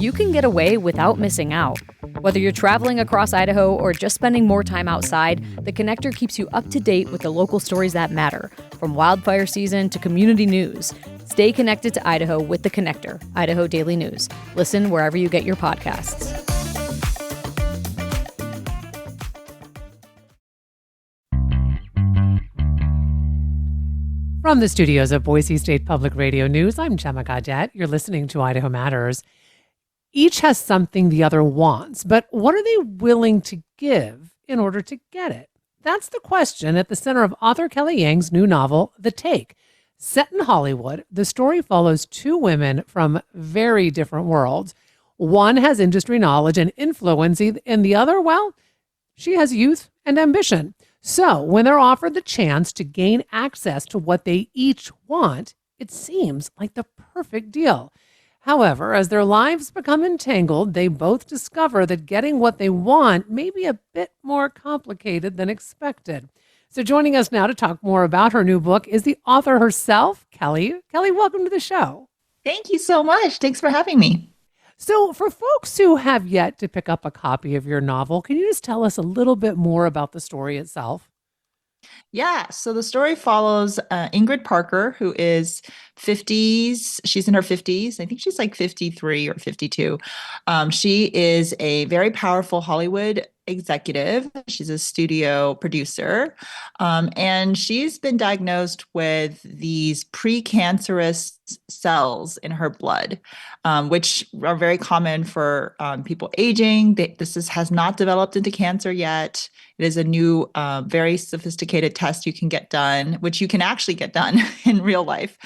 you can get away without missing out. Whether you're traveling across Idaho or just spending more time outside, the Connector keeps you up to date with the local stories that matter, from wildfire season to community news. Stay connected to Idaho with the Connector, Idaho Daily News. Listen wherever you get your podcasts. From the studios of Boise State Public Radio News, I'm Gemma Gaudette. You're listening to Idaho Matters. Each has something the other wants, but what are they willing to give in order to get it? That's the question at the center of author Kelly Yang's new novel, The Take. Set in Hollywood, the story follows two women from very different worlds. One has industry knowledge and influence, and the other, well, she has youth and ambition. So when they're offered the chance to gain access to what they each want, it seems like the perfect deal. However, as their lives become entangled, they both discover that getting what they want may be a bit more complicated than expected. So joining us now to talk more about her new book is the author herself, Kelly. Kelly, welcome to the show. Thank you so much. Thanks for having me. So for folks who have yet to pick up a copy of your novel, can you just tell us a little bit more about the story itself? Yeah, so the story follows Ingrid Parker, who is 50s. She's in her 50s. I think she's like 53 or 52. She is a very powerful Hollywood executive. She's a studio producer. And she's been diagnosed with these precancerous cells in her blood, which are very common for people aging. This has not developed into cancer yet. It is a new, very sophisticated test you can get done, which you can actually get done in real life.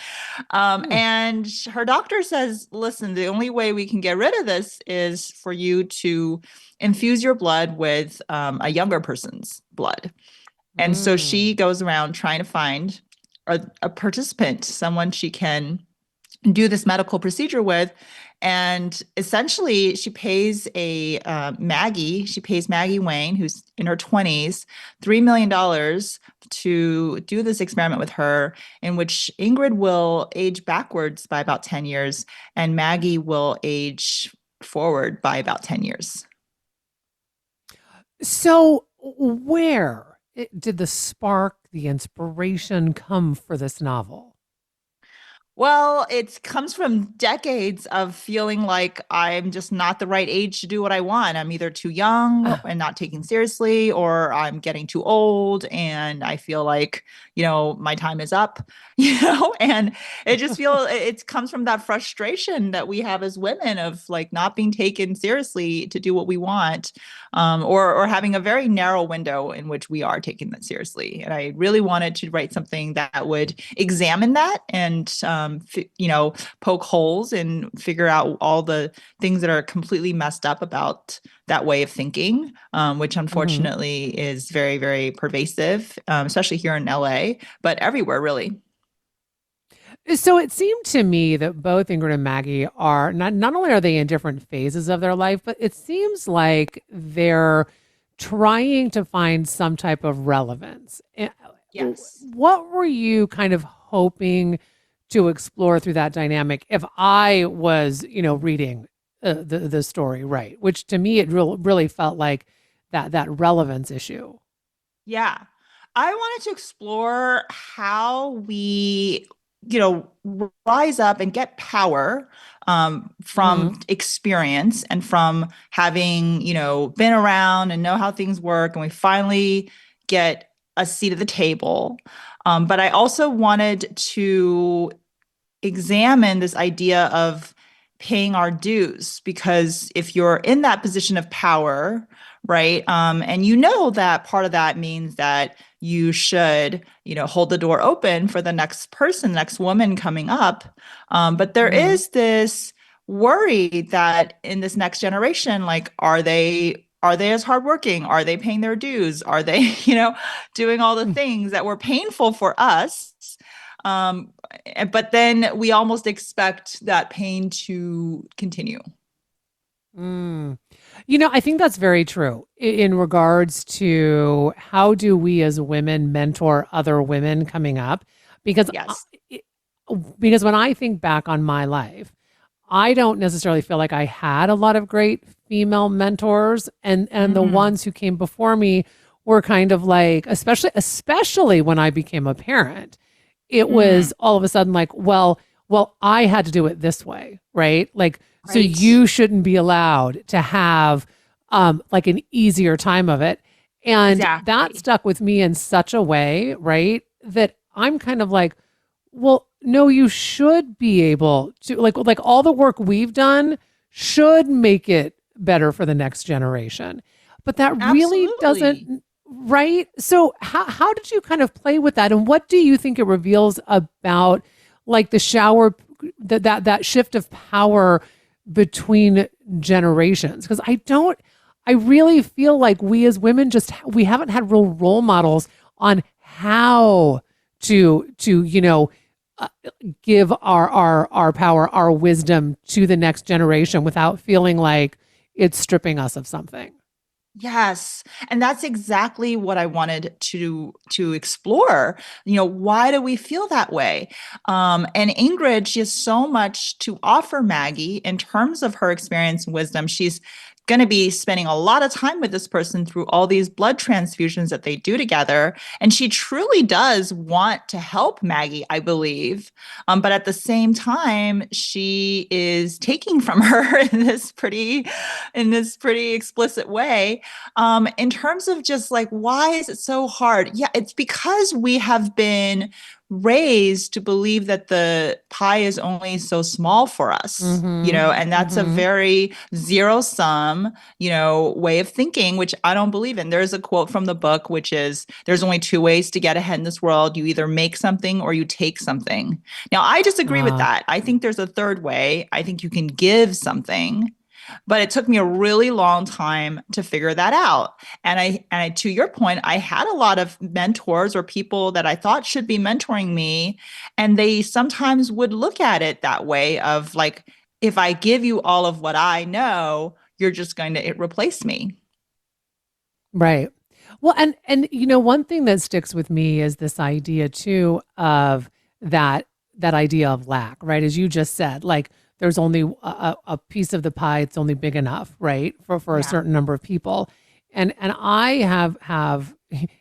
And her doctor says, listen, the only way we can get rid of this is for you to infuse your blood with a younger person's blood. And so she goes around trying to find a participant, someone she can do this medical procedure with. And essentially, she pays Maggie Wayne, who's in her 20s, $3 million to do this experiment with her, in which Ingrid will age backwards by about 10 years, and Maggie will age forward by about 10 years. So where did the spark, the inspiration come for this novel? Well, it comes from decades of feeling like I'm just not the right age to do what I want. I'm either too young and not taken seriously, or I'm getting too old and I feel like, my time is up, and it comes from that frustration that we have as women of like not being taken seriously to do what we want, or having a very narrow window in which we are taking that seriously. And I really wanted to write something that would examine that and, poke holes and figure out all the things that are completely messed up about that way of thinking, which unfortunately is very, very pervasive, especially here in LA, but everywhere really. So it seemed to me that both Ingrid and Maggie are not only are they in different phases of their life, but it seems like they're trying to find some type of relevance. Yes. What were you kind of hoping to explore through that dynamic if I was, reading the story, right? Which to me, it really felt like that relevance issue. Yeah. I wanted to explore how we, rise up and get power from experience and from having, been around and know how things work. And we finally get a seat at the table. But I also wanted to examine this idea of paying our dues, because if you're in that position of power, right, and that part of that means that you should, hold the door open for the next person, next woman coming up. But there is this worry that in this next generation, like, are they as hardworking? Are they paying their dues? Are they, doing all the things that were painful for us? But then we almost expect that pain to continue. I think that's very true in regards to how do we as women mentor other women coming up? Because, Yes. because when I think back on my life, I don't necessarily feel like I had a lot of great female mentors, and the Mm, ones who came before me were kind of like, especially when I became a parent, it mm, was all of a sudden like, well, I had to do it this way, right? Like, so right. you shouldn't be allowed to have like an easier time of it. And that Exactly. stuck with me in such a way, right? That I'm kind of like, well, no, you should be able to like all the work we've done should make it better for the next generation. But that really Absolutely. doesn't, right? So how did you kind of play with that, and what do you think it reveals about like the shower, that shift of power between generations? Because I really feel like we as women just we haven't had real role models on how to uh, give our power, our wisdom to the next generation without feeling like it's stripping us of something. Yes, and that's exactly what I wanted to explore. Why do we feel that way? And Ingrid, she has so much to offer Maggie in terms of her experience and wisdom. She's going to be spending a lot of time with this person through all these blood transfusions that they do together, and she truly does want to help Maggie, I believe. But at the same time, she is taking from her in this pretty explicit way. In terms of just like, why is it so hard? Yeah, it's because we have been raised to believe that the pie is only so small for us, Mm-hmm. and that's a Mm-hmm. very zero sum, way of thinking, which I don't believe in. There's a quote from the book, which is there's only two ways to get ahead in this world. You either make something or you take something. Now, I disagree with Uh, that. I think there's a third way. I think you can give something, but it took me a really long time to figure that out. And I, to your point, I had a lot of mentors or people that I thought should be mentoring me, and they sometimes would look at it that way of like, if I give you all of what I know, you're just going to replace me. right. Well, and one thing that sticks with me is this idea too of that idea of lack, right? As you just said, like there's only a piece of the pie, it's only big enough, right? For a Yeah. certain number of people. And I have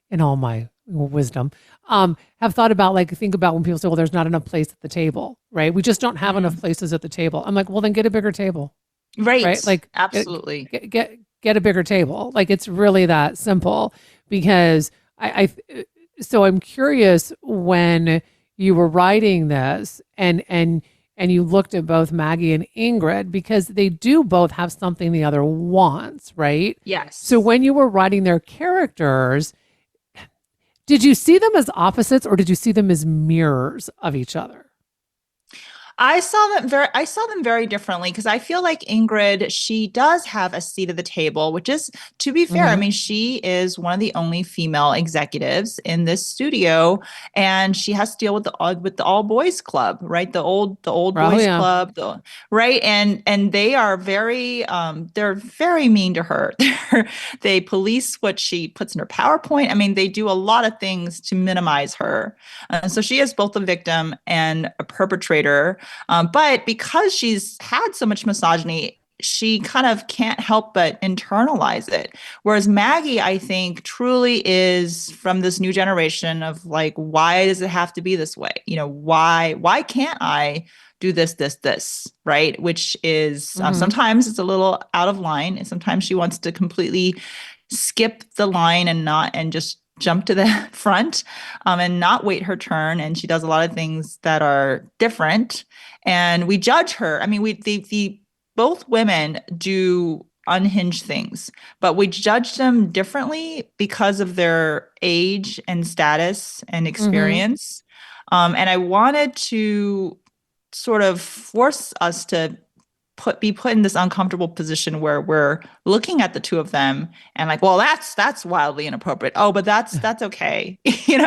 in all my wisdom, have thought about like think about when people say, well, there's not enough place at the table, right? We just don't have enough Mm. places at the table. I'm like, well, then get a bigger table, right? Right. Like Absolutely. get a bigger table. Like it's really that simple because so I'm curious when you were writing this and you looked at both Maggie and Ingrid because they do both have something the other wants, right? So Yes. when you were writing their characters, did you see them as opposites or did you see them as mirrors of each other? I saw them very differently because I feel like Ingrid, she does have a seat at the table, which is, to be fair, I Mm-hmm. mean, she is one of the only female executives in this studio, and she has to deal with the all boys club, right? The old Oh boys yeah. club, right? And they are they're very mean to her. They police what she puts in her PowerPoint. I mean, they do a lot of things to minimize her. So she is both a victim and a perpetrator, but because she's had so much misogyny, she kind of can't help but internalize it. Whereas Maggie, I think, truly is from this new generation of like, why does it have to be this way? Why can't I do this, right? Which is Mm-hmm. sometimes it's a little out of line, and sometimes she wants to completely skip the line and just jump to the front, and not wait her turn. And she does a lot of things that are different, and we judge her. I mean, the both women do unhinged things, but we judge them differently because of their age and status and Mm-hmm. experience. And I wanted to sort of force us to be put in this uncomfortable position where we're looking at the two of them and like, well, that's wildly inappropriate. Oh, but that's okay, and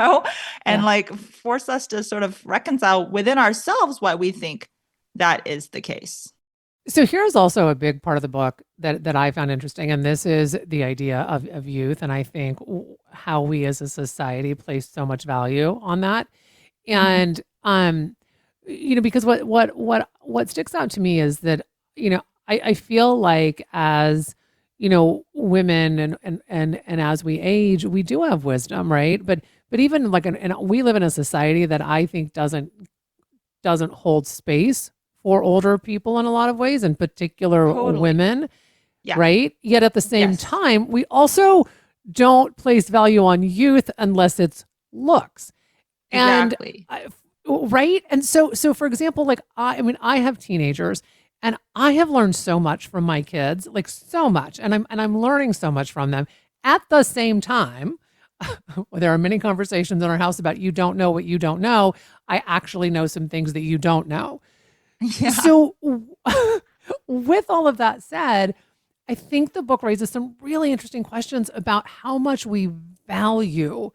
Yeah. like force us to sort of reconcile within ourselves why we think that is the case. So here's also a big part of the book that I found interesting, and this is the idea of youth, and I think how we as a society place so much value on that. Mhm. And because what sticks out to me is that, I feel like as, women and as we age, we do have wisdom, right? But even like, and we live in a society that I think doesn't hold space for older people in a lot of ways, in particular Totally. women, Yeah. right? Yet at the same Yes. time, we also don't place value on youth unless it's looks. And Exactly. right? And so for example, like I mean I have teenagers and I have learned so much from my kids, like so much. And I'm learning so much from them. At the same time, there are many conversations in our house about you don't know what you don't know. I actually know some things that you don't know. Yeah. So with all of that said, I think the book raises some really interesting questions about how much we value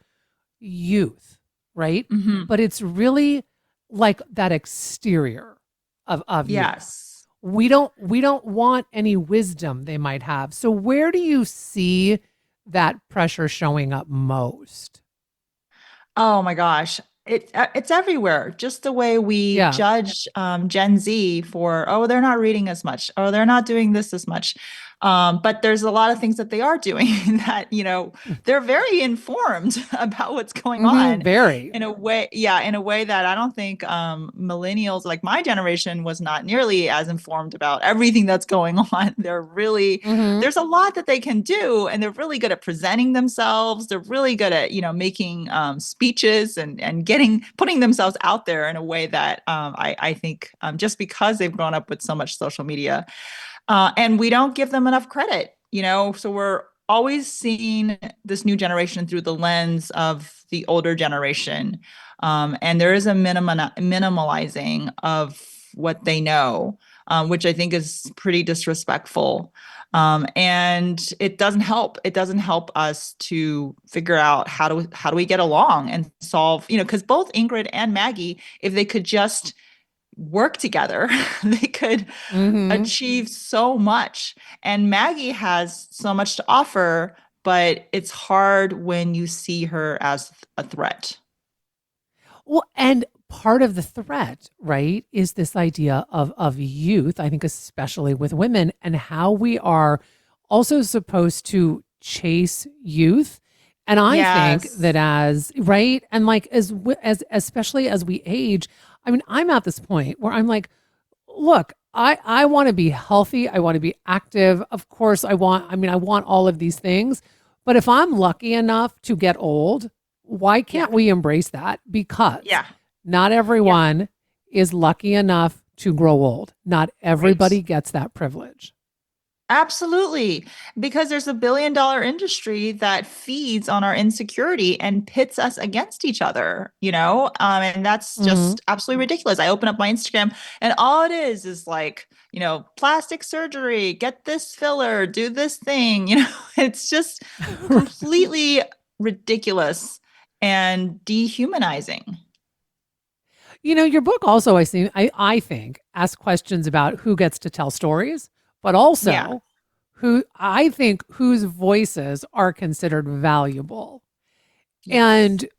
youth, right? Hmm. But it's really like that exterior of youth. Yes. We don't want any wisdom they might have. So where do you see that pressure showing up most? Oh my gosh. It's everywhere. Just the way we Yeah. judge Gen Z for, oh, they're not reading as much, or they're not doing this as much. But there's a lot of things that they are doing that, they're very informed about what's going on Very. in a way, yeah, in a way that I don't think millennials, like my generation, was not nearly as informed about everything that's going on. Hmm. There's a lot that they can do, and they're really good at presenting themselves. They're really good at making speeches and getting putting themselves out there in a way that I think just because they've grown up with so much social media, and we don't give them enough credit, so we're always seeing this new generation through the lens of the older generation, and there is a minimalizing of what they know, which I think is pretty disrespectful. And it doesn't help. It doesn't help us to figure out how do we get along and solve, because both Ingrid and Maggie, if they could just work together, they could Hmm. achieve so much. And Maggie has so much to offer, but it's hard when you see her as a threat. Well, and part of the threat, right, is this idea of youth, I think especially with women, and how we are also supposed to chase youth. And I think that Yes. as right, and like as especially as we age, I mean, I'm at this point where I'm like, look, I want to be healthy, I want to be active. Of course, I want all of these things. But if I'm lucky enough to get old, why Yeah. can't we embrace that? Because Yeah. not Yeah. everyone is lucky enough to grow old. Not Right. everybody gets that privilege. Absolutely. Because there's a $1 billion industry that feeds on our insecurity and pits us against each other, and that's Hmm. just absolutely ridiculous. I open up my Instagram and all it is like, plastic surgery, get this filler, do this thing, it's just completely ridiculous and dehumanizing. Your book also, I think, asks questions about who gets to tell stories, but Yeah. also whose voices are considered valuable. Yes. And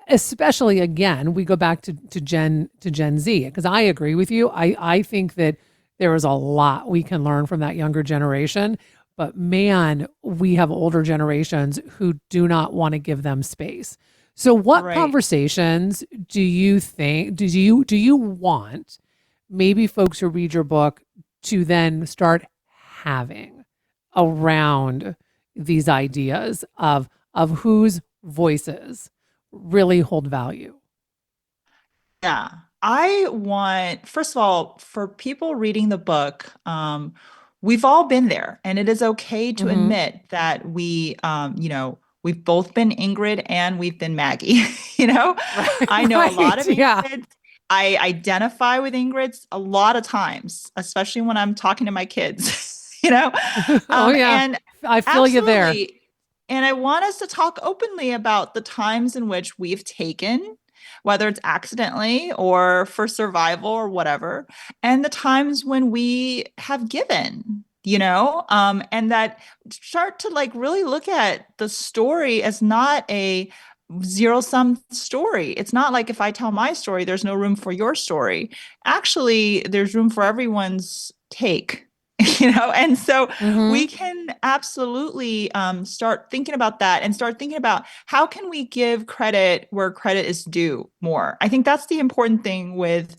especially again, we go back to Gen Z, because I agree with you. I think that there is a lot we can learn from that younger generation. But man, we have older generations who do not want to give them space. So what Right. conversations do you want maybe folks who read your book to then start having around these ideas of whose voices really hold value? Yeah. I want, first of all, for people reading the book, we've all been there, and it is okay to Hmm. admit that we've both been Ingrid and we've been Maggie. You know, Right, I know a lot right, of yeah. Ingrids. I identify with Ingrid's a lot of times, especially when I'm talking to my kids, Oh yeah, and I feel you there. absolutely. And I want us to talk openly about the times in which we've taken, whether it's accidentally or for survival or whatever, and the times when we have given, and that start to like really look at the story as not a zero-sum story. It's not like if I tell my story, there's no room for your story. Actually, there's room for everyone's take. And so we can absolutely start thinking about that and start thinking about how can we give credit where credit is due more. I think that's the important thing with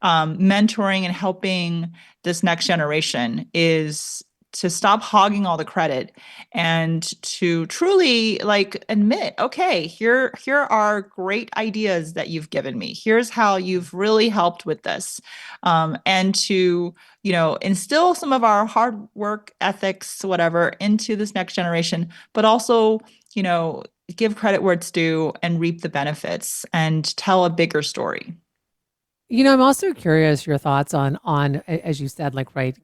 mentoring and helping this next generation is to stop hogging all the credit and to truly like admit, okay, here are great ideas that you've given me. Here's how you've really helped with this. And to, instill some of our hard work ethics, whatever, into this next generation, but also, give credit where it's due and reap the benefits and tell a bigger story. I'm also curious your thoughts on as you said, like, right,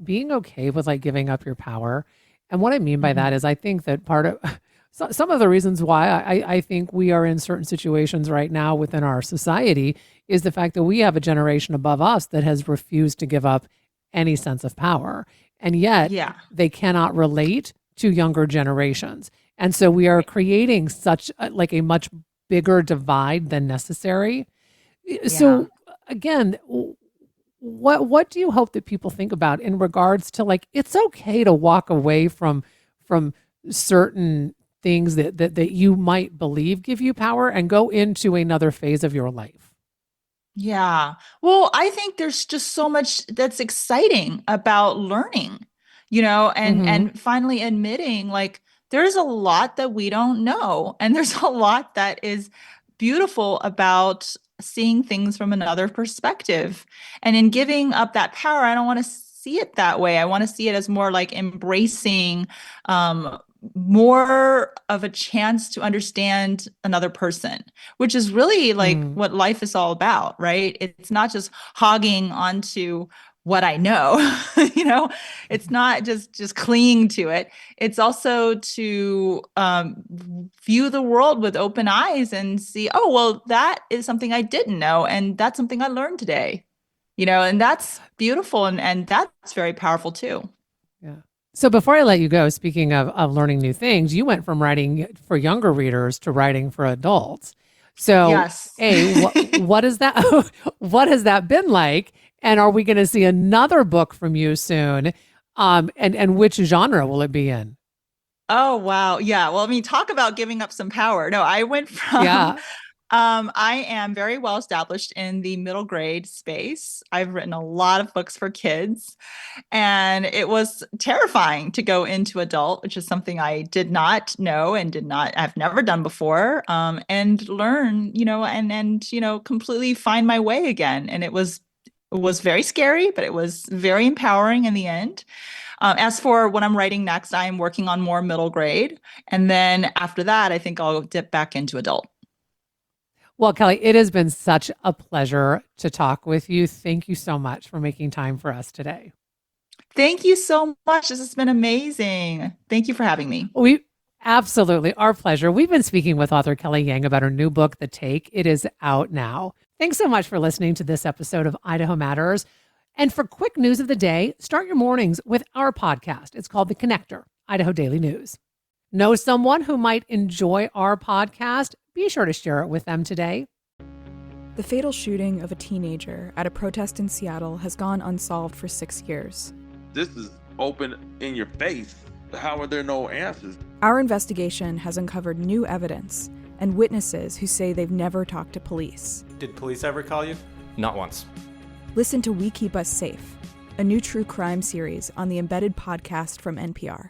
being okay with like giving up your power. And what I mean by that is I think that part of some of the reasons why I think we are in certain situations right now within our society is the fact that we have a generation above us that has refused to give up any sense of power. And yet they cannot relate to younger generations. And so we are creating such like a much bigger divide than necessary. So again, what do you hope that people think about in regards to like it's okay to walk away from certain things that you might believe give you power and go into another phase of your life? Yeah. Well, I think there's just so much that's exciting about learning, and finally admitting like there's a lot that we don't know. And there's a lot that is beautiful about seeing things from another perspective. And in giving up that power, I don't want to see it that way. I want to see it as more like embracing more of a chance to understand another person, which is really like what life is all about, right? It's not just hogging onto what I know, it's not just clinging to it. It's also to view the world with open eyes and see, oh, well, that is something I didn't know. And that's something I learned today, and that's beautiful. And that's very powerful too. Yeah. So before I let you go, speaking of learning new things, you went from writing for younger readers to writing for adults. So, yes. what is that? What has that been like? And are we going to see another book from you soon? And which genre will it be in? Oh, wow. Yeah. Well, I mean, talk about giving up some power. No, I went from I am very well established in the middle grade space. I've written a lot of books for kids, and it was terrifying to go into adult, which is something I did not know and I've never done before, and learn, and completely find my way again. And it was very scary, but it was very empowering in the end. As for what I'm writing next, I'm working on more middle grade. And then after that, I think I'll dip back into adult. Well, Kelly, it has been such a pleasure to talk with you. Thank you so much for making time for us today. Thank you so much. This has been amazing. Thank you for having me. Absolutely, our pleasure. We've been speaking with author Kelly Yang about her new book, The Take. It is out now. Thanks so much for listening to this episode of Idaho Matters. And for quick news of the day, start your mornings with our podcast. It's called The Connector, Idaho Daily News. Know someone who might enjoy our podcast? Be sure to share it with them today. The fatal shooting of a teenager at a protest in Seattle has gone unsolved for 6 years. This is open in your face. How are there no answers? Our investigation has uncovered new evidence and witnesses who say they've never talked to police. Did police ever call you? Not once. Listen to We Keep Us Safe, a new true crime series on the Embedded podcast from NPR.